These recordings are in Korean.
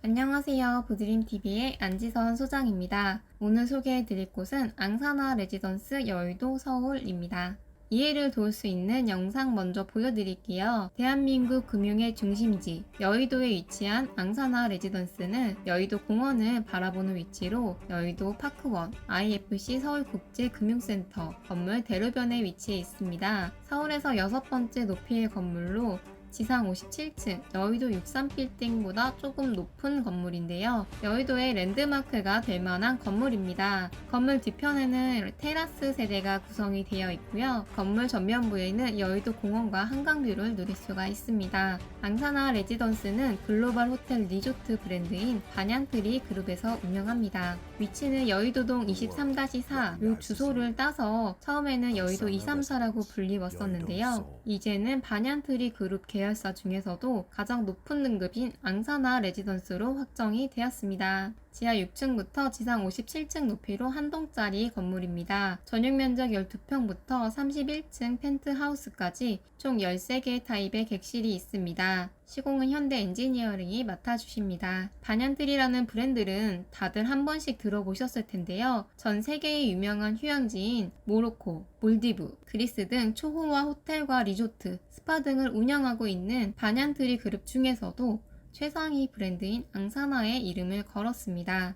안녕하세요. 부드림TV의 안지선 소장입니다. 오늘 소개해드릴 곳은 앙사나 레지던스 여의도 서울입니다. 이해를 도울 수 있는 영상 먼저 보여드릴게요. 대한민국 금융의 중심지 여의도에 위치한 앙사나 레지던스는 여의도 공원을 바라보는 위치로 여의도 파크원, IFC 서울국제금융센터 건물 대로변에 위치해 있습니다. 서울에서 6번째 높이의 건물로 지상 57층, 여의도 63빌딩보다 조금 높은 건물인데요. 여의도의 랜드마크가 될 만한 건물입니다. 건물 뒤편에는 테라스 세대가 구성이 되어 있고요. 건물 전면부에는 여의도 공원과 한강뷰를 누릴 수가 있습니다. 앙사나 레지던스는 글로벌 호텔 리조트 브랜드인 반얀트리 그룹에서 운영합니다. 위치는 여의도동 23-4, 이 주소를 따서 처음에는 여의도 234라고 불리웠었는데요. 이제는 반얀트리 그룹 계열사 중에서도 가장 높은 등급인 앙사나 레지던스로 확정이 되었습니다. 지하 6층부터 지상 57층 높이로 한 동짜리 건물입니다. 전용 면적 12평부터 31층 펜트하우스까지 총 13개 타입의 객실이 있습니다. 시공은 현대 엔지니어링이 맡아주십니다. 반얀트리라는 브랜드는 다들 한 번씩 들어보셨을 텐데요. 전 세계의 유명한 휴양지인 모로코, 몰디브, 그리스 등 초호화 호텔과 리조트, 스파 등을 운영하고 있는 반얀트리 그룹 중에서도 최상위 브랜드인 앙사나의 이름을 걸었습니다.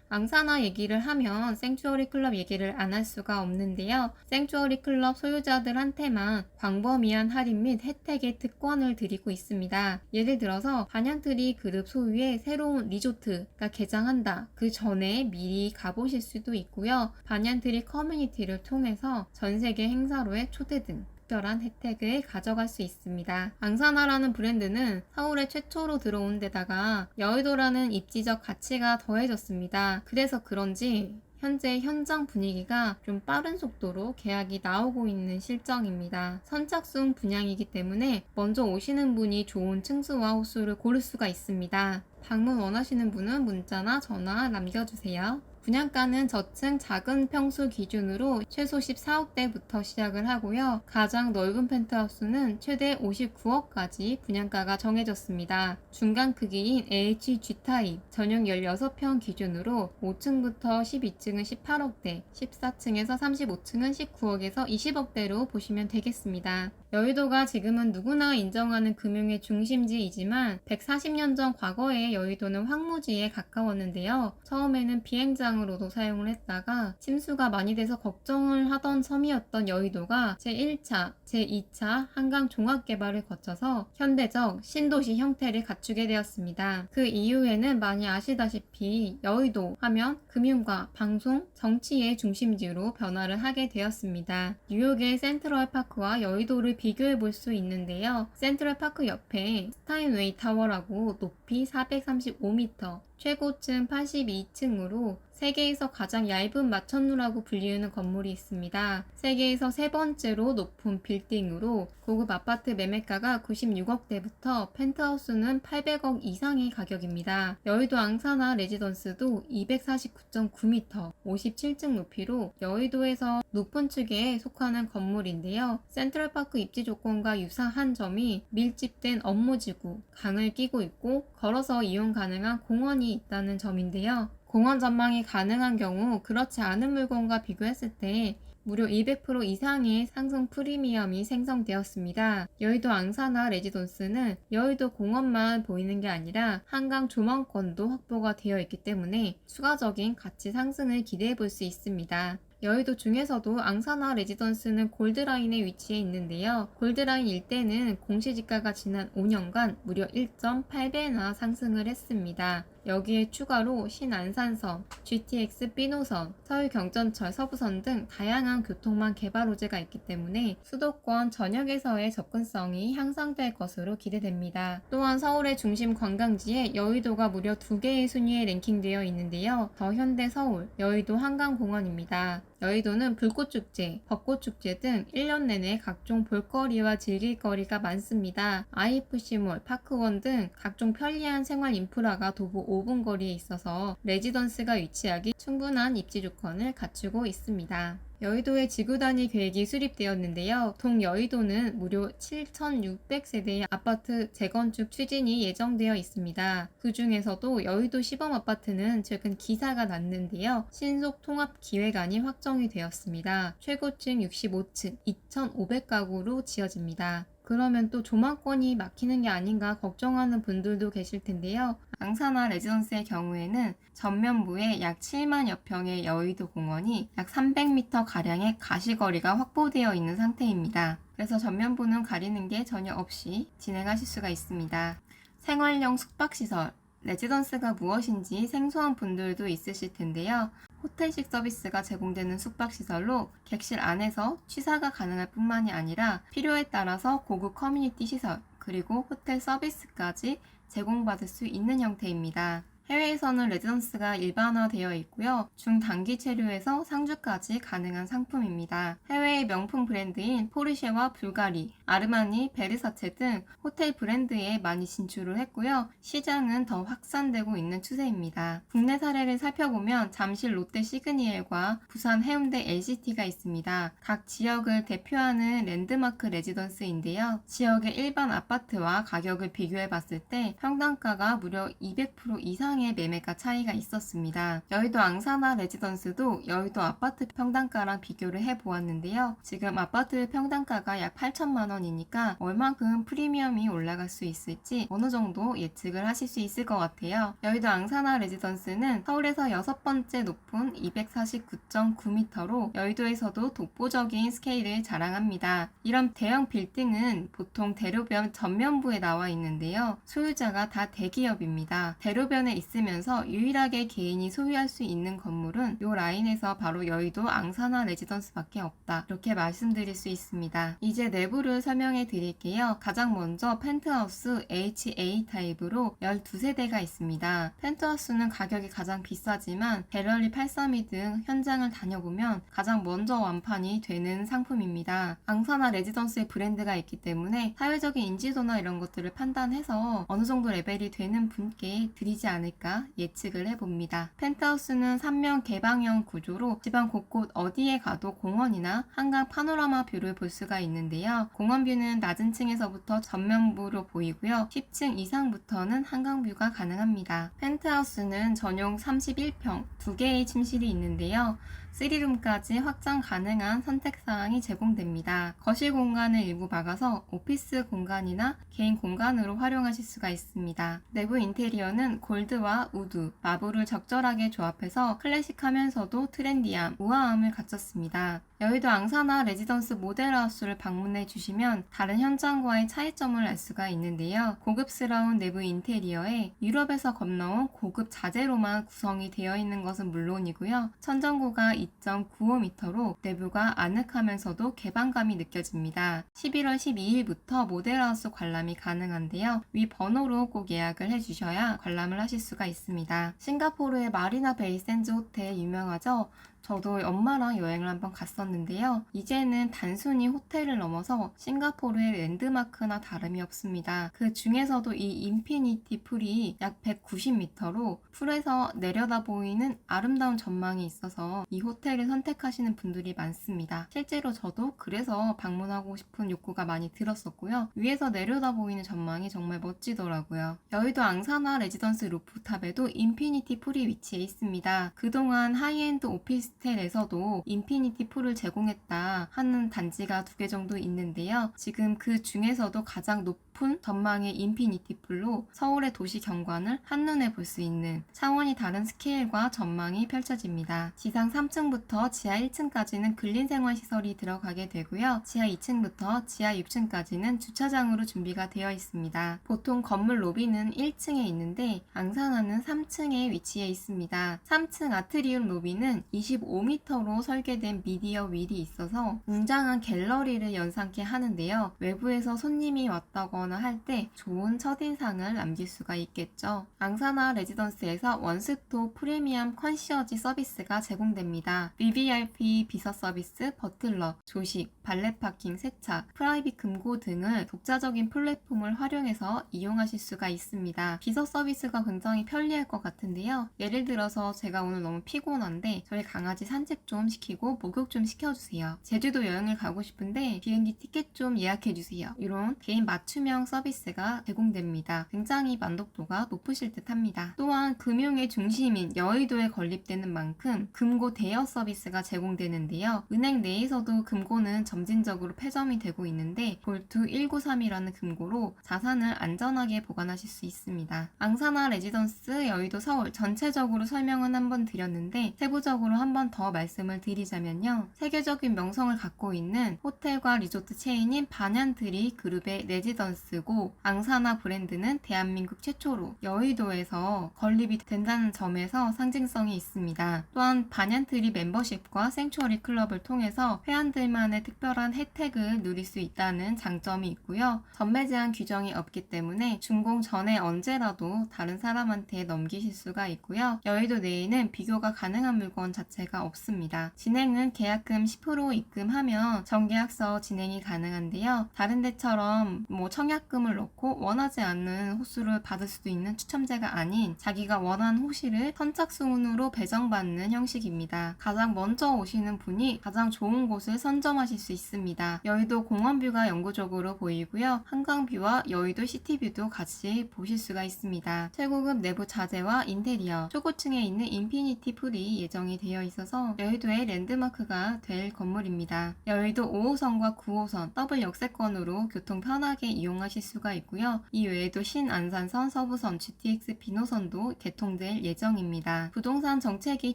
앙사나 얘기를 하면 생츄어리 클럽 얘기를 안 할 수가 없는데요. 생츄어리 클럽 소유자들한테만 광범위한 할인 및 혜택의 특권을 드리고 있습니다. 예를 들어서 반얀트리 그룹 소유의 새로운 리조트가 개장한다. 그 전에 미리 가보실 수도 있고요. 반얀트리 커뮤니티를 통해서 전 세계 행사로의 초대 등 특별한 혜택을 가져갈 수 있습니다. 앙사나라는 브랜드는 서울에 최초로 들어온 데다가 여의도라는 입지적 가치가 더해졌습니다. 그래서 그런지 현재 현장 분위기가 좀 빠른 속도로 계약이 나오고 있는 실정입니다. 선착순 분양이기 때문에 먼저 오시는 분이 좋은 층수와 호수를 고를 수가 있습니다. 방문 원하시는 분은 문자나 전화 남겨주세요. 분양가는 저층 작은 평수 기준으로 최소 14억대부터 시작을 하고요. 가장 넓은 펜트하우스는 최대 59억까지 분양가가 정해졌습니다. 중간 크기인 HG 타입 전용 16평 기준으로 5층부터 12층은 18억대, 14층에서 35층은 19억에서 20억대로 보시면 되겠습니다. 여의도가 지금은 누구나 인정하는 금융의 중심지이지만 140년 전 과거에 여의도는 황무지에 가까웠는데요. 처음에는 비행장으로도 사용을 했다가 침수가 많이 돼서 걱정을 하던 섬이었던 여의도가 제1차, 제2차 한강 종합개발을 거쳐서 현대적 신도시 형태를 갖추게 되었습니다. 그 이후에는 많이 아시다시피 여의도 하면 금융과 방송, 정치의 중심지로 변화를 하게 되었습니다. 뉴욕의 센트럴파크와 여의도를 비교해 볼 수 있는데요. 센트럴파크 옆에 스타인웨이 타워라고 높이 435m, 최고층 82층으로 세계에서 가장 얇은 마천루라고 불리우는 건물이 있습니다. 세계에서 세 번째로 높은 빌딩으로 고급 아파트 매매가가 96억대부터 펜트하우스는 800억 이상의 가격입니다. 여의도 앙사나 레지던스도 249.9m, 57층 높이로 여의도에서 높은 축에 속하는 건물인데요. 센트럴파크 입지 조건과 유사한 점이 밀집된 업무지구, 강을 끼고 있고 걸어서 이용 가능한 공원이 있다는 점인데요. 공원 전망이 가능한 경우 그렇지 않은 물건과 비교했을 때 무려 200% 이상의 상승 프리미엄이 생성되었습니다. 여의도 앙사나 레지던스는 여의도 공원만 보이는 게 아니라 한강 조망권도 확보가 되어 있기 때문에 추가적인 가치 상승을 기대해 볼 수 있습니다. 여의도 중에서도 앙사나 레지던스는 골드라인에 위치해 있는데요. 골드라인 일대는 공시지가가 지난 5년간 무려 1.8배나 상승을 했습니다. 여기에 추가로 신안산선, GTX B노선, 서울경전철 서부선 등 다양한 교통망 개발 호재가 있기 때문에 수도권 전역에서의 접근성이 향상될 것으로 기대됩니다. 또한 서울의 중심 관광지에 여의도가 무려 2개의 순위에 랭킹되어 있는데요. 더 현대 서울, 여의도 한강공원입니다. 여의도는 불꽃축제, 벚꽃축제 등 1년 내내 각종 볼거리와 즐길거리가 많습니다. IFC몰, 파크원 등 각종 편리한 생활 인프라가 도보 5분 거리에 있어서 레지던스가 위치하기 충분한 입지 조건을 갖추고 있습니다. 여의도의 지구 단위 계획이 수립되었는데요. 동여의도는 무려 7,600세대의 아파트 재건축 추진이 예정되어 있습니다. 그 중에서도 여의도 시범 아파트는 최근 기사가 났는데요. 신속 통합 기획안이 확정이 되었습니다. 최고층 65층 2,500가구로 지어집니다. 그러면 또 조망권이 막히는 게 아닌가 걱정하는 분들도 계실 텐데요. 앙사나 레지던스의 경우에는 전면부에 약 7만여 평의 여의도 공원이 약 300m 가량의 가시거리가 확보되어 있는 상태입니다. 그래서 전면부는 가리는 게 전혀 없이 진행하실 수가 있습니다. 생활형 숙박시설, 레지던스가 무엇인지 생소한 분들도 있으실 텐데요. 호텔식 서비스가 제공되는 숙박시설로 객실 안에서 취사가 가능할 뿐만이 아니라 필요에 따라서 고급 커뮤니티 시설, 그리고 호텔 서비스까지 제공받을 수 있는 형태입니다. 해외에서는 레지던스가 일반화되어 있고요. 중단기 체류에서 상주까지 가능한 상품입니다. 해외의 명품 브랜드인 포르쉐와 불가리, 아르마니, 베르사체 등 호텔 브랜드에 많이 진출을 했고요. 시장은 더 확산되고 있는 추세입니다. 국내 사례를 살펴보면 잠실 롯데 시그니엘과 부산 해운대 LCT가 있습니다. 각 지역을 대표하는 랜드마크 레지던스인데요. 지역의 일반 아파트와 가격을 비교해 봤을 때 평당가가 무려 200% 이상의 매매가 차이가 있었습니다. 여의도 앙사나 레지던스도 여의도 아파트 평당가랑 비교를 해보았는데요. 지금 아파트 평당가가 약 8천만 원이니까 얼만큼 프리미엄이 올라갈 수 있을지 어느 정도 예측을 하실 수 있을 것 같아요. 여의도 앙사나 레지던스는 서울에서 6번째 높은 249.9m로 여의도에서도 독보적인 스케일을 자랑합니다. 이런 대형 빌딩은 보통 대로변 전면부에 나와 있는데요. 소유자가 다 대기업입니다. 대로변에 있으면서 유일하게 개인이 소유할 수 있는 건물은 이 라인에서 바로 여의도 앙사나 레지던스밖에 없다. 이렇게 말씀드릴 수 있습니다. 이제 내부를 설명해 드릴게요. 가장 먼저 펜트하우스 HA 타입으로 12세대가 있습니다. 펜트하우스는 가격이 가장 비싸지만 갤러리 832 등 현장을 다녀보면 가장 먼저 완판이 되는 상품입니다. 앙사나 레지던스의 브랜드가 있기 때문에 사회적인 인지도나 이런 것들을 판단해서 어느 정도 레벨이 되는 분께 드리지 않을까 예측을 해봅니다. 펜트하우스는 3면 개방형 구조로 지방 곳곳 어디에 가도 공원이나 한강 파노라마 뷰를 볼 수가 있는데요. 공원뷰는 낮은 층에서부터 전면부로 보이고요. 10층 이상부터는 한강뷰가 가능합니다. 펜트하우스는 전용 31평 2개의 침실이 있는데요. 3룸까지 확장 가능한 선택사항이 제공됩니다. 거실 공간을 일부 막아서 오피스 공간이나 개인 공간으로 활용하실 수가 있습니다. 내부 인테리어는 골드와 우드, 마블을 적절하게 조합해서 클래식하면서도 트렌디함, 우아함을 갖췄습니다. 여의도 앙사나 레지던스 모델하우스를 방문해 주시면 다른 현장과의 차이점을 알 수가 있는데요. 고급스러운 내부 인테리어에 유럽에서 건너온 고급 자재로만 구성이 되어 있는 것은 물론이고요. 천정고가 2.95m로 내부가 아늑하면서도 개방감이 느껴집니다. 11월 12일부터 모델하우스 관람이 가능한데요. 위 번호로 꼭 예약을 해주셔야 관람을 하실 수가 있습니다. 싱가포르의 마리나 베이 샌즈 호텔 유명하죠? 저도 엄마랑 여행을 한번 갔었는데요. 이제는 단순히 호텔을 넘어서 싱가포르의 랜드마크나 다름이 없습니다. 그 중에서도 이 인피니티 풀이 약 190m로 풀에서 내려다 보이는 아름다운 전망이 있어서 이 호텔을 선택하시는 분들이 많습니다. 실제로 저도 그래서 방문하고 싶은 욕구가 많이 들었었고요. 위에서 내려다 보이는 전망이 정말 멋지더라고요. 여의도 앙사나 레지던스 루프탑에도 인피니티 풀이 위치해 있습니다. 그동안 하이엔드 오피스텔에서도 인피니티 풀을 제공했다 하는 단지가 2개 정도 있는데요. 지금 그 중에서도 가장 높은 전망의 인피니티 풀로 서울의 도시 경관을 한눈에 볼 수 있는 차원이 다른 스케일과 전망이 펼쳐집니다. 지상 3층부터 지하 1층까지는 근린생활시설이 들어가게 되고요. 지하 2층부터 지하 6층까지는 주차장으로 준비가 되어 있습니다. 보통 건물 로비는 1층에 있는데 앙사나는 3층에 위치해 있습니다. 3층 아트리움 로비는 25m로 설계된 미디어 휠이 있어서 웅장한 갤러리를 연상케 하는데요. 외부에서 손님이 왔다거나 할 때 좋은 첫인상을 남길 수가 있겠죠. 앙사나 레지던스에서 원스톱 프리미엄 컨시어지 서비스가 제공됩니다. VVIP 비서 서비스, 버틀러, 조식, 발렛 파킹, 세차, 프라이빗 금고 등을 독자적인 플랫폼을 활용해서 이용하실 수가 있습니다. 비서 서비스가 굉장히 편리할 것 같은데요. 예를 들어서 제가 오늘 너무 피곤한데 저희 강아지 강아지 산책 좀 시키고 목욕 좀 시켜주세요. 제주도 여행을 가고 싶은데 비행기 티켓 좀 예약해주세요. 이런 개인 맞춤형 서비스가 제공됩니다. 굉장히 만족도가 높으실 듯 합니다. 또한 금융의 중심인 여의도에 건립되는 만큼 금고 대여 서비스가 제공되는데요. 은행 내에서도 금고는 점진적으로 폐점이 되고 있는데 볼트 193이라는 금고로 자산을 안전하게 보관하실 수 있습니다. 앙사나 레지던스 여의도 서울 전체적으로 설명은 한번 드렸는데 세부적으로 한 번 더 말씀을 드리자면요. 세계적인 명성을 갖고 있는 호텔과 리조트 체인인 반얀트리 그룹의 레지던스고 앙사나 브랜드는 대한민국 최초로 여의도에서 건립이 된다는 점에서 상징성이 있습니다. 또한 반얀트리 멤버십과 생츄어리 클럽을 통해서 회원들만의 특별한 혜택을 누릴 수 있다는 장점이 있고요. 전매 제한 규정이 없기 때문에 준공 전에 언제라도 다른 사람한테 넘기실 수가 있고요. 여의도 내에는 비교가 가능한 물건 자체가 없습니다. 진행은 계약금 10% 입금하면 정계약서 진행이 가능한데요. 다른 데처럼 청약금을 넣고 원하지 않는 호수를 받을 수도 있는 추첨제가 아닌 자기가 원하는 호실을 선착순으로 배정받는 형식입니다. 가장 먼저 오시는 분이 가장 좋은 곳을 선점하실 수 있습니다. 여의도 공원뷰가 영구적으로 보이고요. 한강뷰와 여의도 시티뷰도 같이 보실 수가 있습니다. 최고급 내부 자재와 인테리어, 초고층에 있는 인피니티 풀이 예정이 되어 있어서 여의도의 랜드마크가 될 건물입니다. 여의도 5호선과 9호선 더블 역세권으로 교통 편하게 이용하실 수가 있고요. 이 외에도 신안산선, 서부선, GTX 비노선도 개통될 예정입니다. 부동산 정책이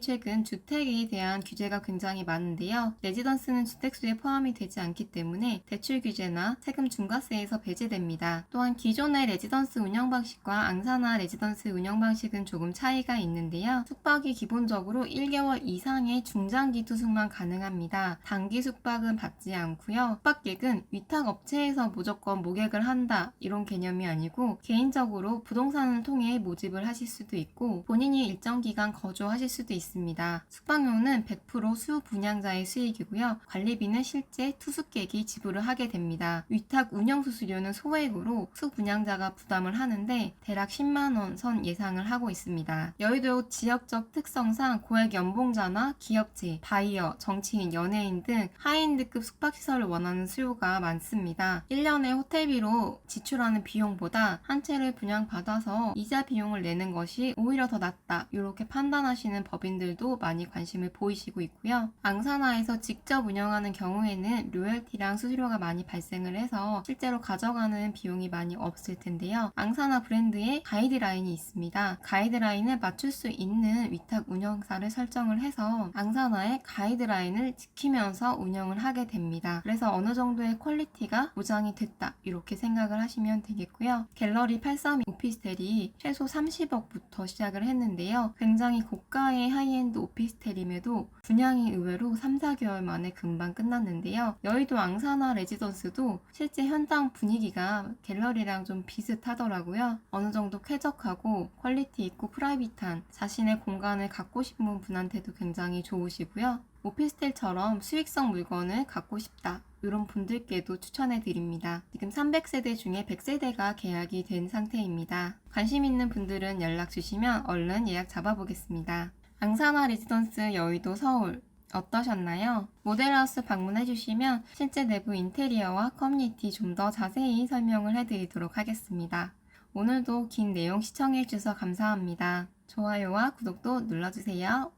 최근 주택에 대한 규제가 굉장히 많은데요. 레지던스는 주택수에 포함이 되지 않기 때문에 대출 규제나 세금 중과세에서 배제됩니다. 또한 기존의 레지던스 운영 방식과 앙사나 레지던스 운영 방식은 조금 차이가 있는데요. 숙박이 기본적으로 1개월 이상의 중장기 투숙만 가능합니다. 단기 숙박은 받지 않고요. 숙박객은 위탁업체에서 무조건 모객을 한다 이런 개념이 아니고 개인적으로 부동산을 통해 모집을 하실 수도 있고 본인이 일정 기간 거주하실 수도 있습니다. 숙박료는 100% 수분양자의 수익이고요. 관리비는 실제 투숙객이 지불을 하게 됩니다. 위탁 운영 수수료는 소액으로 수분양자가 부담을 하는데 대략 10만원 선 예상을 하고 있습니다. 여의도 지역적 특성상 고액 연봉자나 기업체, 바이어, 정치인, 연예인 등 하이엔드급 숙박시설을 원하는 수요가 많습니다. 1년에 호텔비로 지출하는 비용보다 한 채를 분양받아서 이자 비용을 내는 것이 오히려 더 낫다 이렇게 판단하시는 법인들도 많이 관심을 보이시고 있고요. 앙사나에서 직접 운영하는 경우에는 로열티랑 수수료가 많이 발생을 해서 실제로 가져가는 비용이 많이 없을 텐데요. 앙사나 브랜드의 가이드라인이 있습니다. 가이드라인을 맞출 수 있는 위탁 운영사를 설정을 해서 앙사나의 가이드라인을 지키면서 운영을 하게 됩니다. 그래서 어느 정도의 퀄리티가 보장이 됐다 이렇게 생각을 하시면 되겠고요. 갤러리 832 오피스텔이 최소 30억부터 시작을 했는데요. 굉장히 고가의 하이엔드 오피스텔임에도 분양이 의외로 3, 4개월 만에 금방 끝났는데요. 여의도 앙사나 레지던스도 실제 현장 분위기가 갤러리랑 좀 비슷하더라고요. 어느 정도 쾌적하고 퀄리티 있고 프라이빗한 자신의 공간을 갖고 싶은 분한테도 굉장히 좋으시고요. 오피스텔처럼 수익성 물건을 갖고 싶다 이런 분들께도 추천해 드립니다. 지금 300세대 중에 100세대가 계약이 된 상태입니다. 관심 있는 분들은 연락 주시면 얼른 예약 잡아보겠습니다. 앙사나 레지던스 여의도 서울 어떠셨나요? 모델하우스 방문해 주시면 실제 내부 인테리어와 커뮤니티 좀 더 자세히 설명을 해드리도록 하겠습니다. 오늘도 긴 내용 시청해 주셔서 감사합니다. 좋아요와 구독도 눌러주세요.